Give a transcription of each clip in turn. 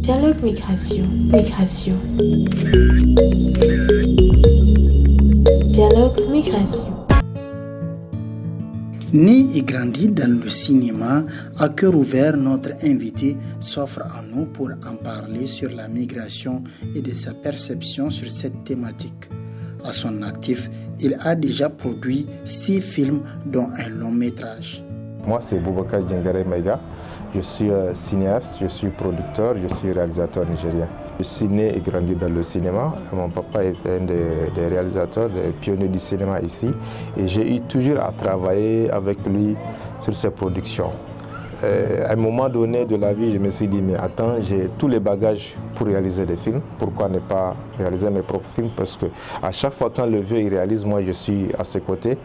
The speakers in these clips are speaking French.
Dialogue Migration. Dialogue Migration. Né et grandi dans le cinéma, à cœur ouvert, notre invité s'offre à nous pour en parler sur la migration et de sa perception sur cette thématique. À son actif, il a déjà produit 6 films dont un long métrage. Moi, c'est Boubacar Djengare Maïga. Je suis cinéaste, je suis producteur, je suis réalisateur nigérien. Je suis né et grandi dans le cinéma. Mon papa était un des réalisateurs, des pionniers du cinéma ici. Et j'ai eu toujours à travailler avec lui sur ses productions. À un moment donné de la vie, je me suis dit, mais attends, j'ai tous les bagages pour réaliser des films. Pourquoi ne pas réaliser mes propres films? Parce qu'à chaque fois quand le vieux il réalise, moi je suis à ses côtés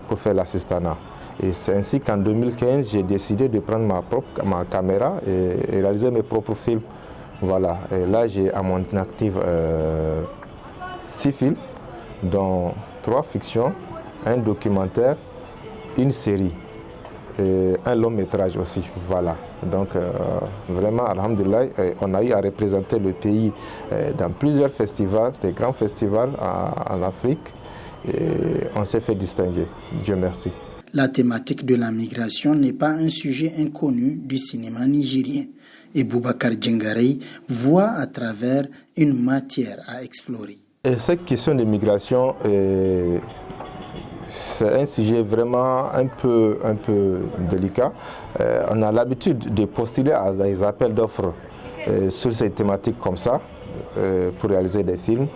pour faire l'assistanat. Et c'est ainsi qu'en 2015, j'ai décidé de prendre ma caméra et réaliser mes propres films. Voilà. Et là, j'ai à mon actif 6 films, dont 3 fictions, un documentaire, une série et un long métrage aussi. Voilà. Donc, vraiment, alhamdoulilah, on a eu à représenter le pays dans plusieurs festivals, des grands festivals en Afrique. Et on s'est fait distinguer. Dieu merci. La thématique de la migration n'est pas un sujet inconnu du cinéma nigérien et Boubacar Djengare voit à travers une matière à explorer. Et cette question de migration, c'est un sujet vraiment un peu délicat. On a l'habitude de postuler à des appels d'offres sur ces thématiques comme ça pour réaliser des films.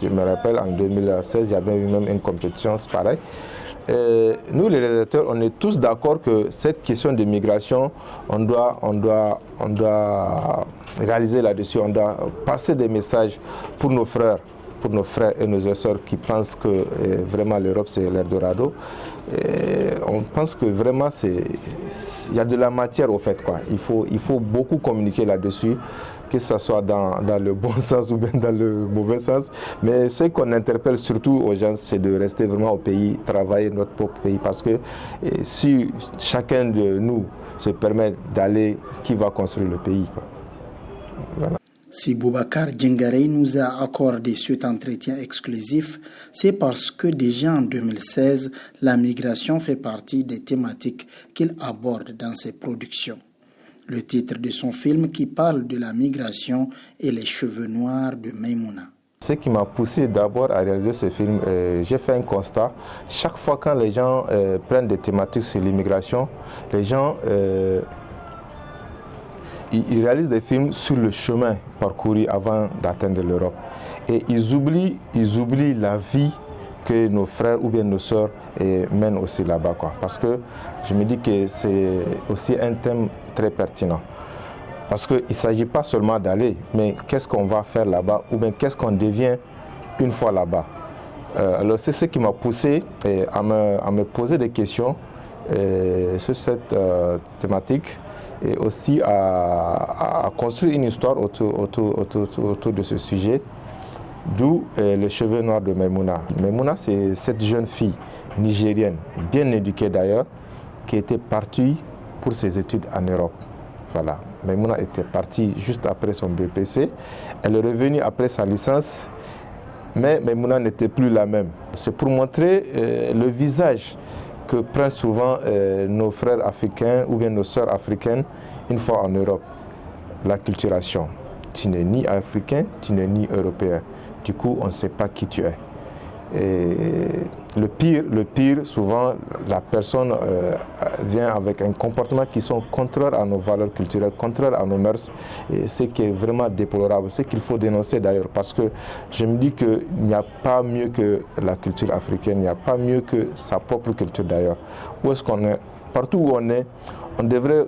Je me rappelle en 2016, il y avait eu même une compétition pareille. Nous, les réalisateurs, on est tous d'accord que cette question de migration, on doit réaliser là-dessus, on doit passer des messages pour nos frères et nos sœurs qui pensent que vraiment l'Europe c'est l'Eldorado. On pense que vraiment il y a de la matière au fait, quoi. Il faut beaucoup communiquer là-dessus, que ce soit dans le bon sens ou bien dans le mauvais sens. Mais ce qu'on interpelle surtout aux gens, c'est de rester vraiment au pays, travailler notre propre pays. Parce que si chacun de nous se permet d'aller, qui va construire le pays, quoi. Voilà. Si Boubacar Djengare nous a accordé cet entretien exclusif, c'est parce que déjà en 2016, la migration fait partie des thématiques qu'il aborde dans ses productions. Le titre de son film qui parle de la migration est Les cheveux noirs de Maïmouna. Ce qui m'a poussé d'abord à réaliser ce film, j'ai fait un constat. Chaque fois quand les gens prennent des thématiques sur l'immigration, les gens ils réalisent des films sur le chemin parcouru avant d'atteindre l'Europe. Et ils oublient la vie que nos frères ou bien nos sœurs mènent aussi là-bas, quoi. Parce que je me dis que c'est aussi un thème très pertinent. Parce qu'il ne s'agit pas seulement d'aller, mais qu'est-ce qu'on va faire là-bas ou bien qu'est-ce qu'on devient une fois là-bas. Alors c'est ce qui m'a poussé à me poser des questions sur cette thématique et aussi à construire une histoire autour de ce sujet, d'où les cheveux noirs de Maïmouna. Maïmouna, c'est cette jeune fille nigérienne, bien éduquée d'ailleurs, qui était partie pour ses études en Europe. Voilà. Maïmouna était partie juste après son BPC. Elle est revenue après sa licence, mais Maïmouna n'était plus la même. C'est pour montrer le visage que prennent souvent nos frères africains ou bien nos sœurs africaines une fois en Europe. L'acculturation. Tu n'es ni africain, tu n'es ni européen. Du coup, on ne sait pas qui tu es. Et le pire, souvent, la personne vient avec un comportement qui sont contraires à nos valeurs culturelles, contraires à nos mœurs, et ce qui est vraiment déplorable, ce qu'il faut dénoncer d'ailleurs, parce que je me dis qu'il n'y a pas mieux que la culture africaine, il n'y a pas mieux que sa propre culture d'ailleurs. Où est-ce qu'on est? Partout où on devrait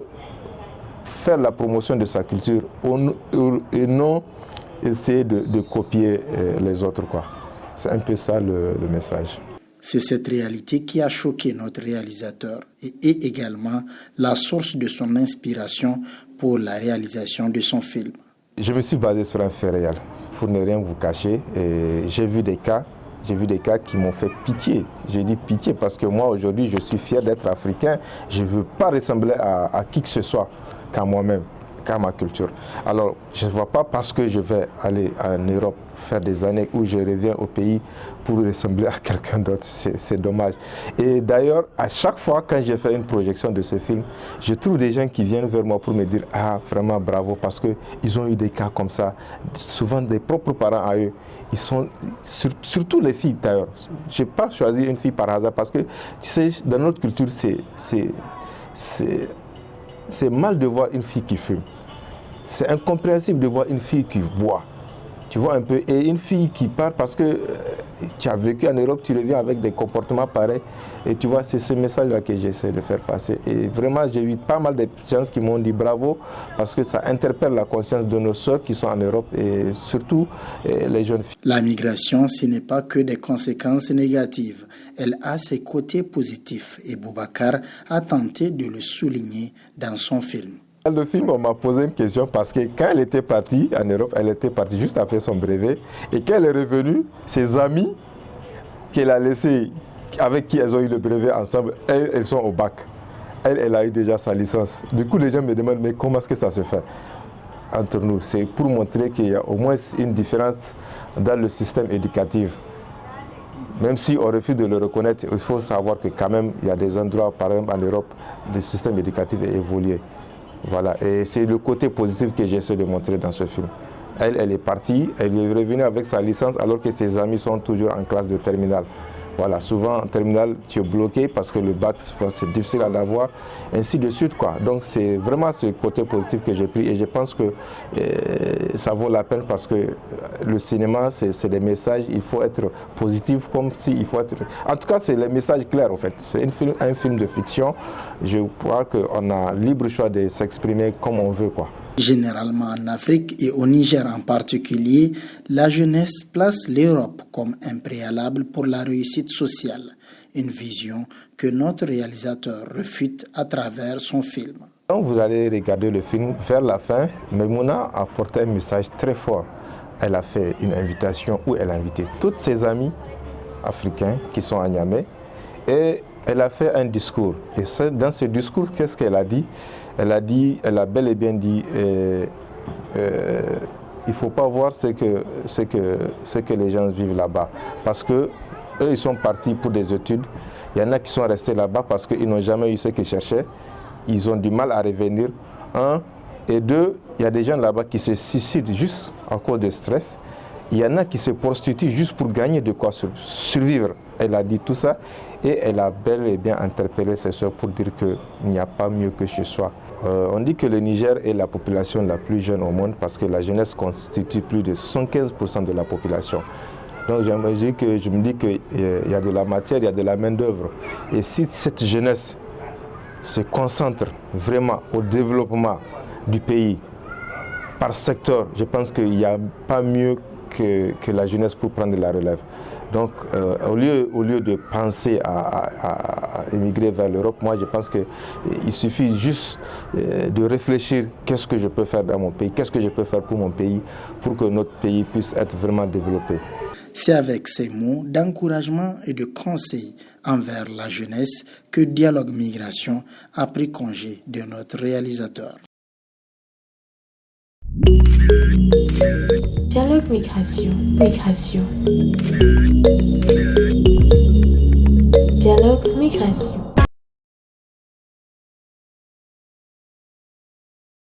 faire la promotion de sa culture et non essayer de copier les autres, quoi. C'est un peu ça le message. C'est cette réalité qui a choqué notre réalisateur et est également la source de son inspiration pour la réalisation de son film. Je me suis basé sur un fait réel, pour ne rien vous cacher. J'ai vu des cas qui m'ont fait pitié. J'ai dit pitié parce que moi aujourd'hui je suis fier d'être africain. Je ne veux pas ressembler à qui que ce soit qu'à moi-même. qu'à ma culture. Alors, je ne vois pas parce que je vais aller en Europe faire des années où je reviens au pays pour ressembler à quelqu'un d'autre. C'est dommage. Et d'ailleurs, à chaque fois quand j'ai fait une projection de ce film, je trouve des gens qui viennent vers moi pour me dire « Ah, vraiment bravo » parce qu'ils ont eu des cas comme ça, souvent des propres parents à eux. Ils sont, surtout les filles d'ailleurs. Je n'ai pas choisi une fille par hasard parce que, tu sais, dans notre culture, c'est mal de voir une fille qui fume. C'est incompréhensible de voir une fille qui boit. Tu vois un peu, et une fille qui part parce que tu as vécu en Europe, tu reviens avec des comportements pareils. Et tu vois, c'est ce message-là que j'essaie de faire passer. Et vraiment, j'ai eu pas mal de gens qui m'ont dit bravo parce que ça interpelle la conscience de nos sœurs qui sont en Europe et surtout les jeunes filles. La migration, ce n'est pas que des conséquences négatives. Elle a ses côtés positifs et Boubacar a tenté de le souligner dans son film. Le film, on m'a posé une question parce que quand elle était partie en Europe, elle était partie juste après son brevet. Et quand elle est revenue, ses amis qu'elle a laissés, avec qui elles ont eu le brevet ensemble, elles sont au bac. Elle a eu déjà sa licence. Du coup, les gens me demandent, mais comment est-ce que ça se fait entre nous? C'est pour montrer qu'il y a au moins une différence dans le système éducatif. Même si on refuse de le reconnaître, il faut savoir que quand même, il y a des endroits, par exemple en Europe, le système éducatif est évolué. Voilà, et c'est le côté positif que j'essaie de montrer dans ce film. Elle est partie, elle est revenue avec sa licence alors que ses amis sont toujours en classe de terminale. Voilà, souvent en terminale, tu es bloqué parce que le bac, c'est difficile à l'avoir, ainsi de suite, quoi. Donc c'est vraiment ce côté positif que j'ai pris et je pense que ça vaut la peine parce que le cinéma, c'est des messages, il faut être positif comme si il faut être... En tout cas, c'est les messages clairs, en fait. C'est un film de fiction. Je crois qu'on a libre choix de s'exprimer comme on veut, quoi. Généralement en Afrique et au Niger en particulier, la jeunesse place l'Europe comme un préalable pour la réussite sociale, une vision que notre réalisateur refute à travers son film. Quand vous allez regarder le film, vers la fin, Maimouna a apporté un message très fort. Elle a fait une invitation où elle a invité toutes ses amis africains qui sont à Niamey et elle a fait un discours. Et dans ce discours, qu'est-ce qu'elle a dit? Elle a bel et bien dit, il ne faut pas voir ce que les gens vivent là-bas. Parce que eux, ils sont partis pour des études. Il y en a qui sont restés là-bas parce qu'ils n'ont jamais eu ce qu'ils cherchaient. Ils ont du mal à revenir. Un. Et deux, il y a des gens là-bas qui se suicident juste à cause de stress. Il y en a qui se prostituent juste pour gagner de quoi survivre. Elle a dit tout ça et elle a bel et bien interpellé ses soeurs pour dire qu'il n'y a pas mieux que chez soi. On dit que le Niger est la population la plus jeune au monde parce que la jeunesse constitue plus de 75% de la population. Donc je me dis qu'il y a de la matière, il y a de la main-d'œuvre. Et si cette jeunesse se concentre vraiment au développement du pays par secteur, je pense qu'il n'y a pas mieux que la jeunesse pour prendre la relève. Donc, au lieu de penser à émigrer vers l'Europe, moi je pense qu'il suffit juste de réfléchir qu'est-ce que je peux faire dans mon pays, qu'est-ce que je peux faire pour mon pays, pour que notre pays puisse être vraiment développé. C'est avec ces mots d'encouragement et de conseil envers la jeunesse que Dialogue Migration a pris congé de notre réalisateur. Dialogue Migration. Dialogue Migration.